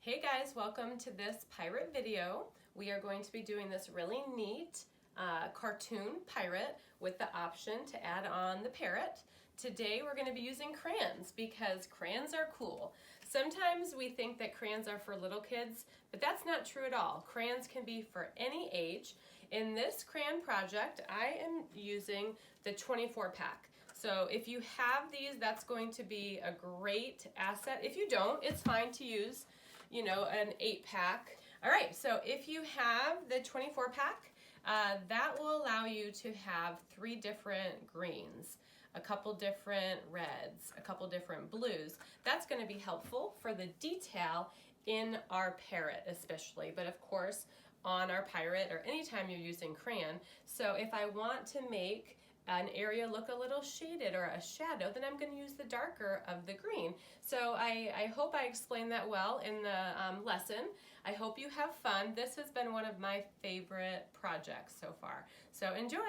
Hey guys, welcome to this pirate video. We are going to be doing this really neat cartoon pirate with the option to add on the parrot. Today we're going to be using crayons because crayons are cool. Sometimes we think that crayons are for little kids, but that's not true at all. Crayons can be for any age. In this crayon project, I am using the 24 pack. So if you have these, that's going to be a great asset. If you don't, it's fine to use an 8-pack. All right, so if you have the 24 pack, that will allow you to have 3 different greens, a couple different reds, a couple different blues. That's going to be helpful for the detail in our parrot especially, but of course on our pirate or anytime you're using crayon. So if I want to make an area look a little shaded or a shadow, then I'm going to use the darker of the green. So I hope I explained that well in the lesson. I hope you have fun. This has been one of my favorite projects so far. So enjoy!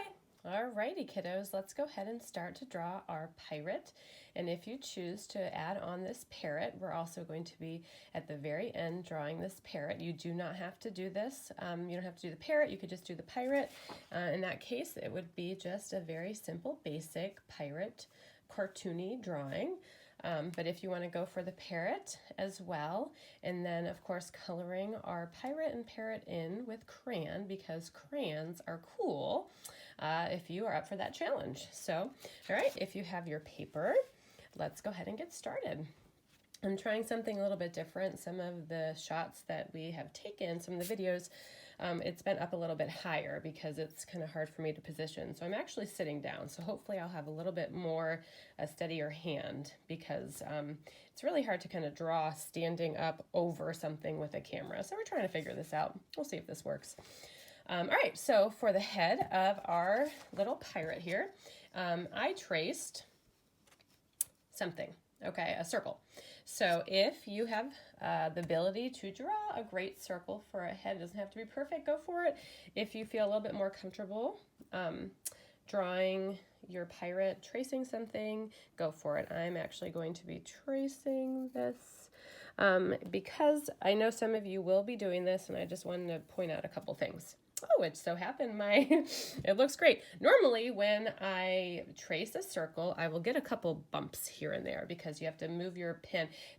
Alrighty kiddos, let's go ahead and start to draw our pirate. And if you choose to add on this parrot, we're also going to be at the very end drawing this parrot. You do not have to do this. You don't have to do the parrot, you could just do the pirate. In that case, it would be just a very simple, basic pirate cartoony drawing. But if you want to go for the parrot as well, and then of course coloring our pirate and parrot in with crayon because crayons are cool if you are up for that challenge. So, all right, if you have your paper, let's go ahead and get started. I'm trying something a little bit different. Some of the shots that we have taken, some of the videos, it's been up a little bit higher because it's kind of hard for me to position. So I'm actually sitting down. So hopefully I'll have a little bit more a steadier hand because it's really hard to kind of draw standing up over something with a camera. So we're trying to figure this out. We'll see if this works. All right, so for the head of our little pirate here, I traced something, okay, a circle. So if you have the ability to draw a great circle for a head, it doesn't have to be perfect, go for it. If you feel a little bit more comfortable drawing your pirate, tracing something, go for it. I'm actually going to be tracing this because I know some of you will be doing this, and I just wanted to point out a couple things. Oh, it so happened it looks great. Normally when I trace a circle, I will get a couple bumps here and there because you have to move your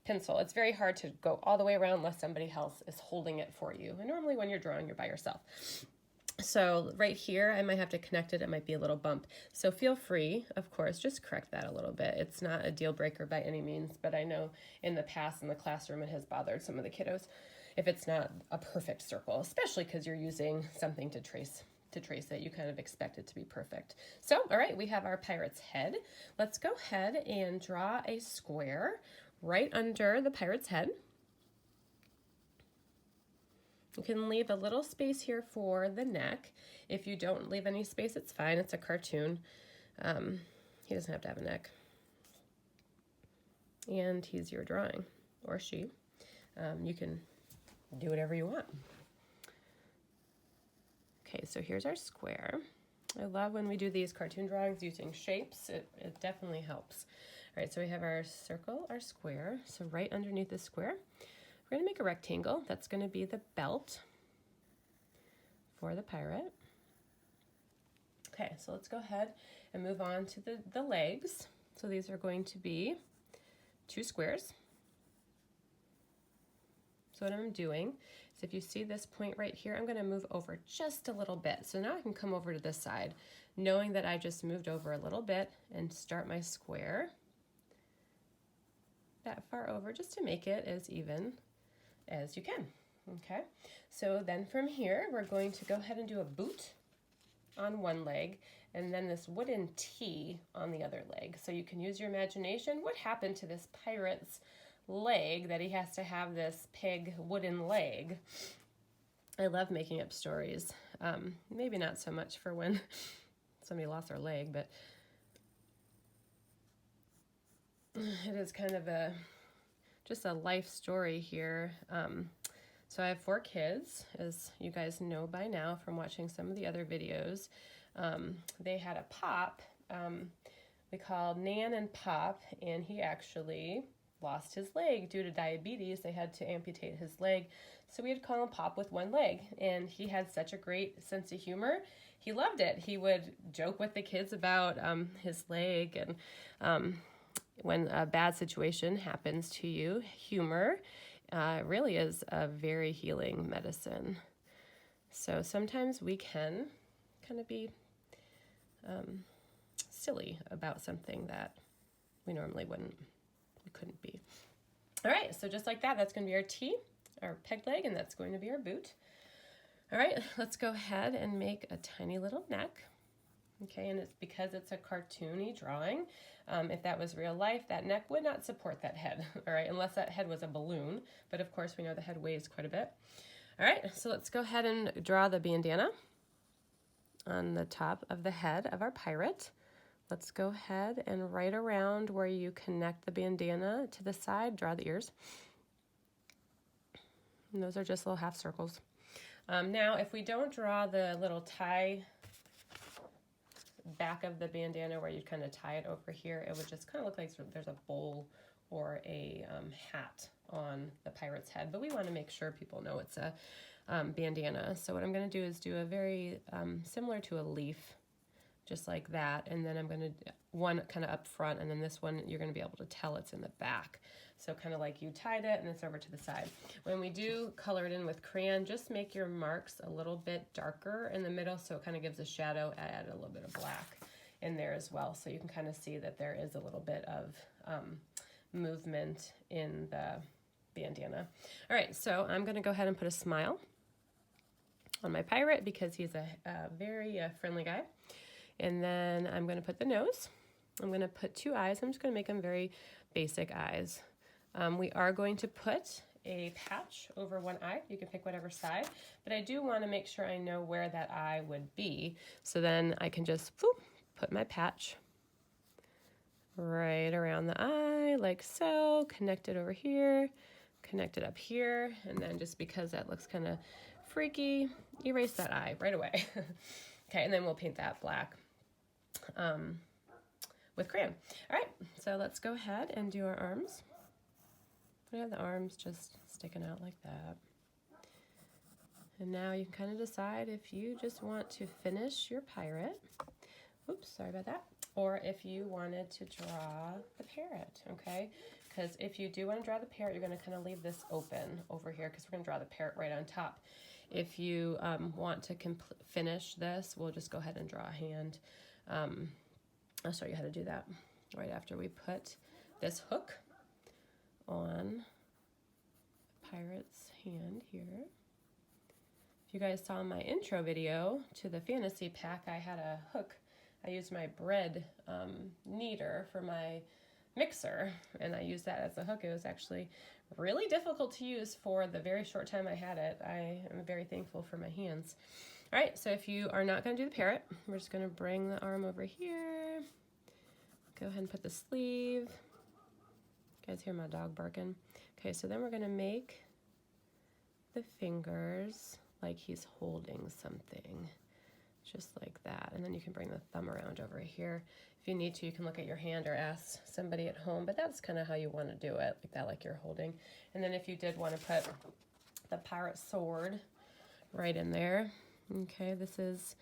pencil. It's very hard to go all the way around unless somebody else is holding it for you. And normally when you're drawing, you're by yourself. So right here, I might have to connect it. It might be a little bump. So feel free, of course, just correct that a little bit. It's not a deal breaker by any means, but I know in the past in the classroom, it has bothered some of the kiddos if it's not a perfect circle, especially because you're using something to trace it. You kind of expect it to be perfect. So, all right, we have our pirate's head. Let's go ahead and draw a square right under the pirate's head. You can leave a little space here for the neck. If you don't leave any space, it's fine. It's a cartoon. He doesn't have to have a neck. And he's your drawing, or she. You can do whatever you want. Okay, so here's our square. I love when we do these cartoon drawings using shapes. It definitely helps. All right, so we have our circle, our square. So right underneath the square, we're going to make a rectangle. That's going to be the belt for the pirate. Okay, so let's go ahead and move on to the legs. So these are going to be 2 squares. So what I'm doing is if you see this point right here, I'm going to move over just a little bit. So now I can come over to this side, knowing that I just moved over a little bit and start my square that far over just to make it as even as you can. Okay, so then from here, we're going to go ahead and do a boot on one leg and then this wooden T on the other leg. So you can use your imagination. What happened to this pirate's leg that he has to have this pig wooden leg? I love making up stories. Maybe not so much for when somebody lost their leg, but it is kind of just a life story here. So I have 4 kids, as you guys know by now from watching some of the other videos. They had a pop we called Nan and Pop, and he actually lost his leg due to diabetes. They had to amputate his leg. So we had to call him Pop with one leg. And he had such a great sense of humor. He loved it. He would joke with the kids about his leg. And when a bad situation happens to you, humor really is a very healing medicine. So sometimes we can kind of be silly about something that we normally couldn't be. All right, so just like that, that's going to be our T, our peg leg, and that's going to be our boot. All right, let's go ahead and make a tiny little neck. Okay, and it's because it's a cartoony drawing. If that was real life, that neck would not support that head, all right, unless that head was a balloon. But of course, we know the head weighs quite a bit. All right, so let's go ahead and draw the bandana on the top of the head of our pirate. Let's go ahead and right around where you connect the bandana to the side, draw the ears. And those are just little half circles. Now, if we don't draw the little tie back of the bandana where you kind of tie it over here, it would just kind of look like there's a bowl or a hat on the pirate's head. But we want to make sure people know it's a bandana. So what I'm going to do is do a very similar to a leaf, just like that. And then I'm going to one kind of up front, and then this one you're going to be able to tell it's in the back. So kind of like you tied it and it's over to the side. When we do color it in with crayon, just make your marks a little bit darker in the middle so it kind of gives a shadow. Add a little bit of black in there as well, so you can kind of see that there is a little bit of movement in the bandana. All right, so I'm going to go ahead and put a smile on my pirate because he's a very friendly guy. And then I'm going to put the nose. I'm going to put two eyes. I'm just going to make them very basic eyes. We are going to put a patch over one eye. You can pick whatever side, but I do want to make sure I know where that eye would be. So then I can just put my patch right around the eye like so, connect it over here, connect it up here, and then just because that looks kind of freaky, erase that eye right away. Okay, and then we'll paint that black with crayon. All right, so let's go ahead and do our arms. We have the arms just sticking out like that. And now you can kind of decide if you just want to finish your pirate. Oops, sorry about that. Or if you wanted to draw the parrot, okay? Because if you do want to draw the parrot, you're going to kind of leave this open over here because we're going to draw the parrot right on top. If you want to finish this, we'll just go ahead and draw a hand. I'll show you how to do that right after we put this hook on the pirate's hand here. If you guys saw my intro video to the fantasy pack, I had a hook. I used my bread kneader for my mixer, and I used that as a hook. It was actually really difficult to use for the very short time I had it. I am very thankful for my hands. All right, so if you are not going to do the parrot, we're just going to bring the arm over here. Go ahead and put the sleeve. You guys hear my dog barking? Okay, so then we're going to make the fingers like he's holding something, just like that. And then you can bring the thumb around over here. If you need to, you can look at your hand or ask somebody at home, but that's kind of how you want to do it, like that, like you're holding. And then if you did want to put the pirate sword right in there. Okay, this is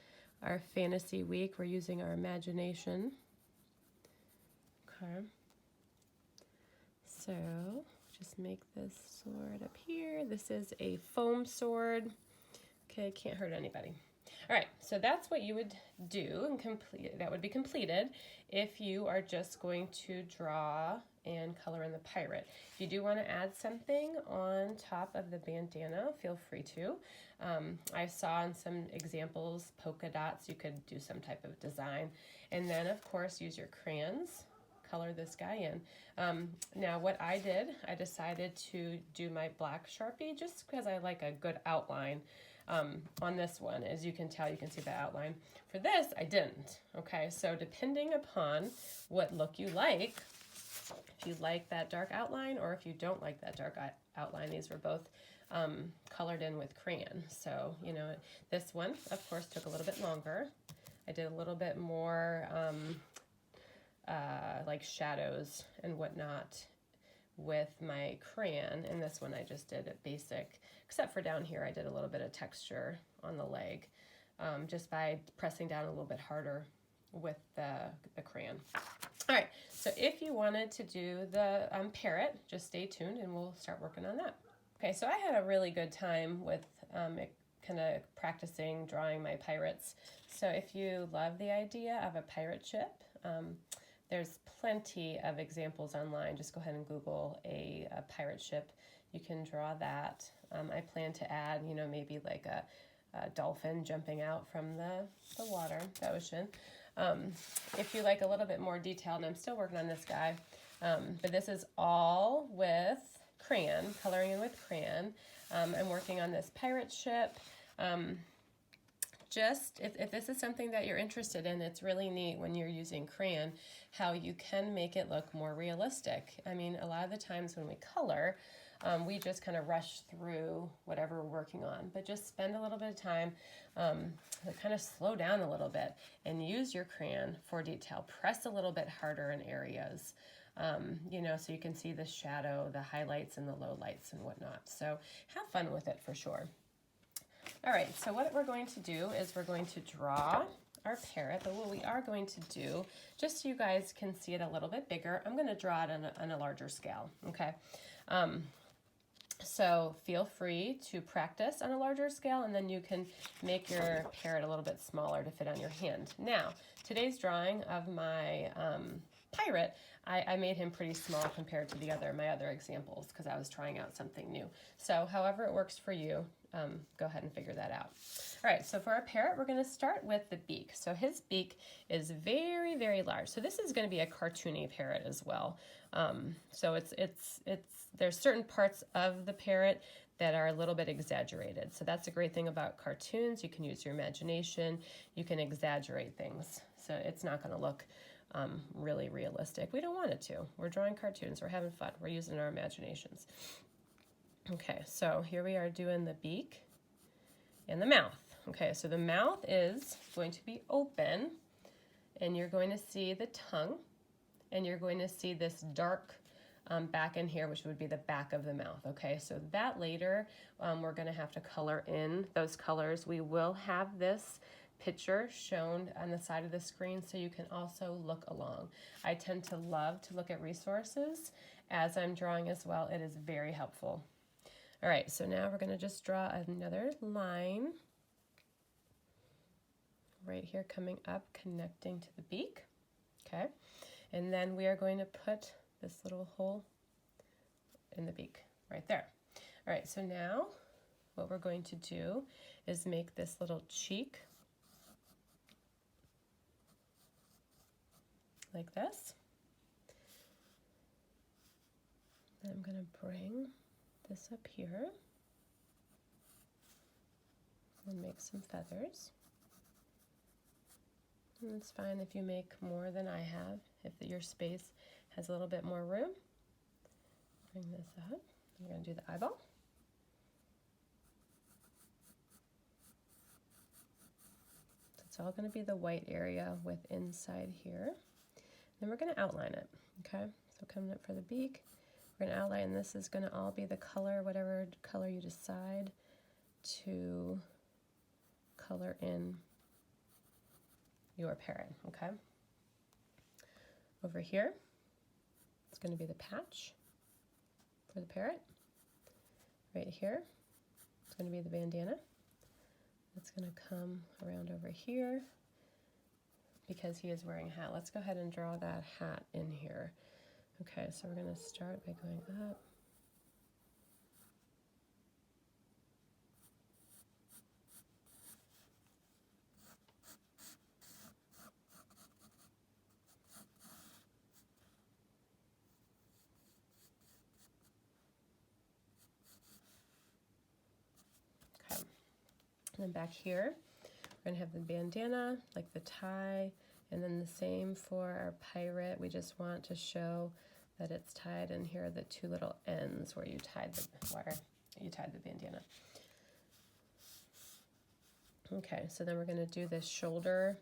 our fantasy week. We're using our imagination. Okay. So just make this sword up here. This is a foam sword. Okay, can't hurt anybody. All right, so that's what you would do and complete. That would be completed if you are just going to draw and color in the pirate. If you do want to add something on top of the bandana, feel free to. I saw in some examples, polka dots, you could do some type of design. And then, of course, use your crayons. Color this guy in. Now what I did, I decided to do my black Sharpie just because I like a good outline on this one. As you can tell, you can see the outline. For this, I didn't. Okay, so depending upon what look you like, if you like that dark outline or if you don't like that dark outline, these were both colored in with crayon. So, you know, this one, of course, took a little bit longer. I did a little bit more like shadows and whatnot with my crayon. And this one I just did a basic, except for down here I did a little bit of texture on the leg, just by pressing down a little bit harder with the crayon. All right, so if you wanted to do the parrot, just stay tuned and we'll start working on that. Okay, so I had a really good time with kind of practicing drawing my pirates. So if you love the idea of a pirate ship, there's plenty of examples online. Just go ahead and Google a pirate ship. You can draw that. I plan to add, you know, maybe like a dolphin jumping out from the water, the ocean. If you like a little bit more detail, and I'm still working on this guy, but this is all with crayon, coloring in with crayon. I'm working on this pirate ship. Just if this is something that you're interested in, it's really neat when you're using crayon how you can make it look more realistic. I mean, a lot of the times when we color, we just kind of rush through whatever we're working on, but just spend a little bit of time, kind of slow down a little bit and use your crayon for detail. Press a little bit harder in areas, you know, so you can see the shadow, the highlights and the lowlights and whatnot. So have fun with it for sure. All right, so what we're going to do is we're going to draw our parrot, but what we are going to do, just so you guys can see it a little bit bigger, I'm going to draw it on a larger scale, okay? So feel free to practice on a larger scale, and then you can make your parrot a little bit smaller to fit on your hand. Now, today's drawing of my pirate, I made him pretty small compared to my other examples because I was trying out something new. So however it works for you, go ahead and figure that out. All right, so for our parrot, we're going to start with the beak. So his beak is very, very large. So this is going to be a cartoony parrot as well. So there's certain parts of the parrot that are a little bit exaggerated. So that's a great thing about cartoons. You can use your imagination. You can exaggerate things. So it's not going to look really realistic. We don't want it to. We're drawing cartoons. We're having fun. We're using our imaginations. Okay, so here we are doing the beak and the mouth. Okay, so the mouth is going to be open, and you're going to see the tongue, and you're going to see this dark back in here, which would be the back of the mouth. Okay, so that later we're going to have to color in those colors. We will have this picture shown on the side of the screen so you can also look along. I tend to love to look at resources as I'm drawing as well. It is very helpful. All right, so now we're going to just draw another line right here coming up, connecting to the beak. Okay, and then we are going to put this little hole in the beak right there. All right, so now what we're going to do is make this little cheek like this. And I'm going to bring this up here and make some feathers. And it's fine if you make more than I have, if your space has a little bit more room. Bring this up. I'm going to do the eyeball. So it's all going to be the white area with inside here. Then we're going to outline it, okay? So coming up for the beak, we're going to outline. This is going to all be the color, whatever color you decide to color in your parrot, okay? Over here, it's going to be the patch for the parrot. Right here, it's going to be the bandana. It's going to come around over here because he is wearing a hat. Let's go ahead and draw that hat in here. Okay, so we're going to start by going up. Okay, and then back here, we're going to have the bandana, like the tie, and then the same for our pirate. We just want to show that it's tied, and here are the two little ends where you tied the bandana. Okay, so then we're going to do this shoulder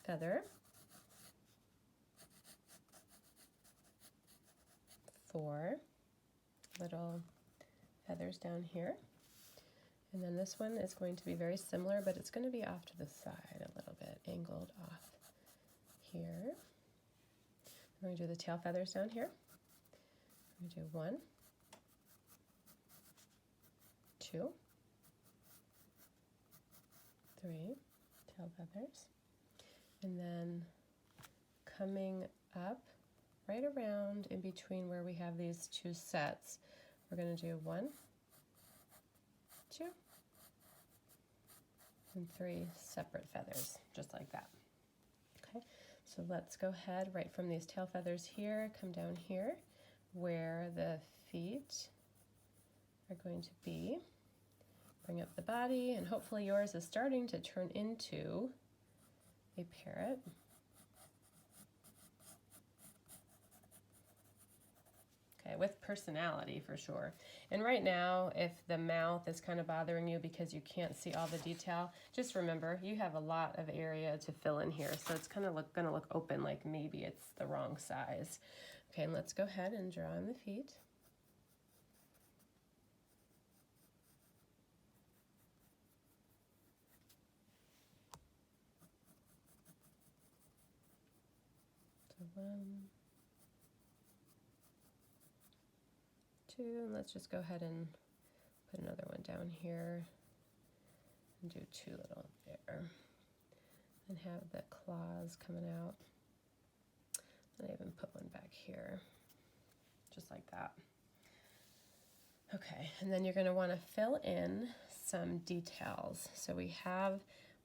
feather. 4, little feathers down here. And then this one is going to be very similar, but it's going to be off to the side a little bit, angled off here. We're going to do the tail feathers down here. We're going to do 1, 2, 3 tail feathers. And then coming up right around in between where we have these two sets, we're going to do 1, 2, and 3 separate feathers, just like that. Okay, so let's go ahead right from these tail feathers here, come down here where the feet are going to be. Bring up the body, and hopefully yours is starting to turn into a parrot. Okay, with personality for sure. And right now, if the mouth is kind of bothering you because you can't see all the detail, just remember you have a lot of area to fill in here. So it's kind of going to look open, like maybe it's the wrong size. Okay, and let's go ahead and draw in the feet. So 1, 2, and let's just go ahead and put another one down here and do 2 little there. And have the claws coming out. And I even put one back here, just like that. Okay, and then you're going to want to fill in some details. So we have,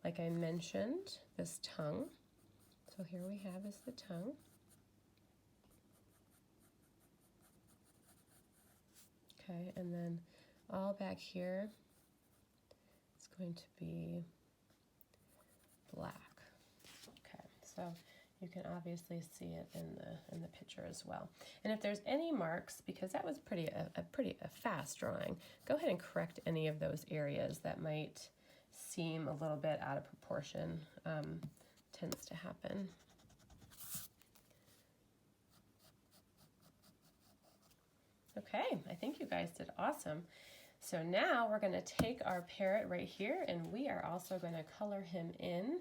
like I mentioned, this tongue. So here we have is the tongue. Okay, and then all back here, it's going to be black. Okay, so you can obviously see it in the picture as well. And if there's any marks, because that was a fast drawing, go ahead and correct any of those areas that might seem a little bit out of proportion. Tends to happen. Okay, I think you guys did awesome. So now we're going to take our parrot right here, and we are also going to color him in.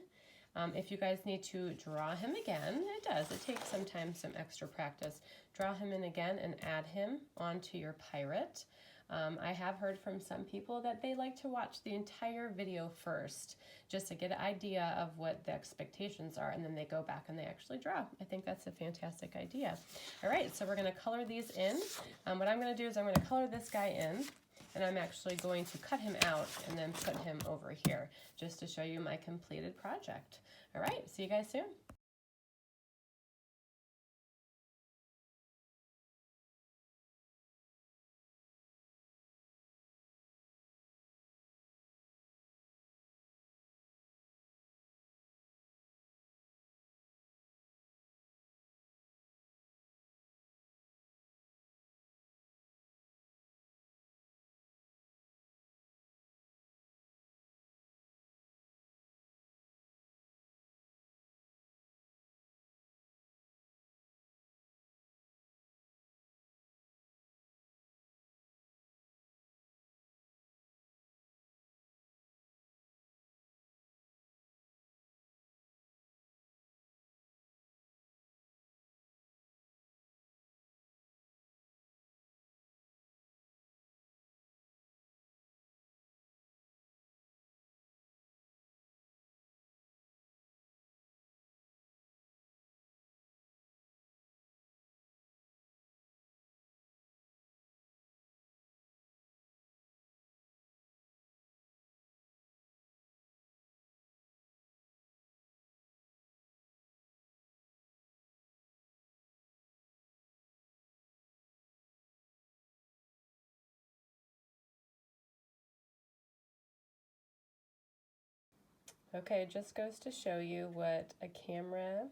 If you guys need to draw him again, it does. It takes sometimes some extra practice. Draw him in again and add him onto your pirate. I have heard from some people that they like to watch the entire video first, just to get an idea of what the expectations are, and then they go back and they actually draw. I think that's a fantastic idea. All right, so we're going to color these in. What I'm going to do is I'm going to color this guy in, and I'm actually going to cut him out and then put him over here, just to show you my completed project. All right, see you guys soon. Okay, just goes to show you what a camera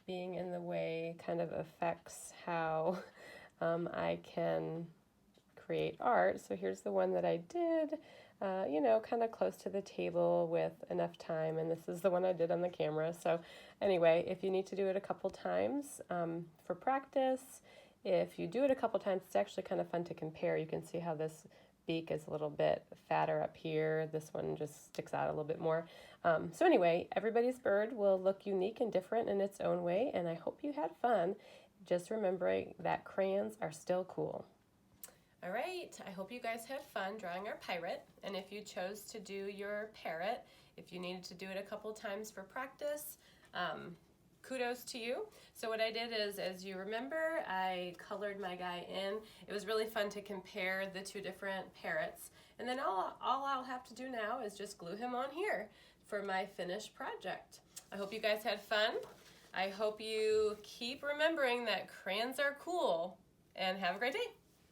being in the way kind of affects how I can create art. So here's the one that I did, you know, kind of close to the table with enough time, and this is the one I did on the camera. So anyway, if you need to do it a couple times for practice, If you do it a couple times, it's actually kind of fun to compare. You can see how this beak is a little bit fatter up here. This one just sticks out a little bit more. So anyway, everybody's bird will look unique and different in its own way, and I hope you had fun. Just remembering that crayons are still cool. All right, I hope you guys had fun drawing our pirate, and if you chose to do your parrot, if you needed to do it a couple times for practice, kudos to you. So what I did is, as you remember, I colored my guy in. It was really fun to compare the two different parrots, and then all I'll have to do now is just glue him on here for my finished project. I hope you guys had fun. I hope you keep remembering that crayons are cool, and have a great day.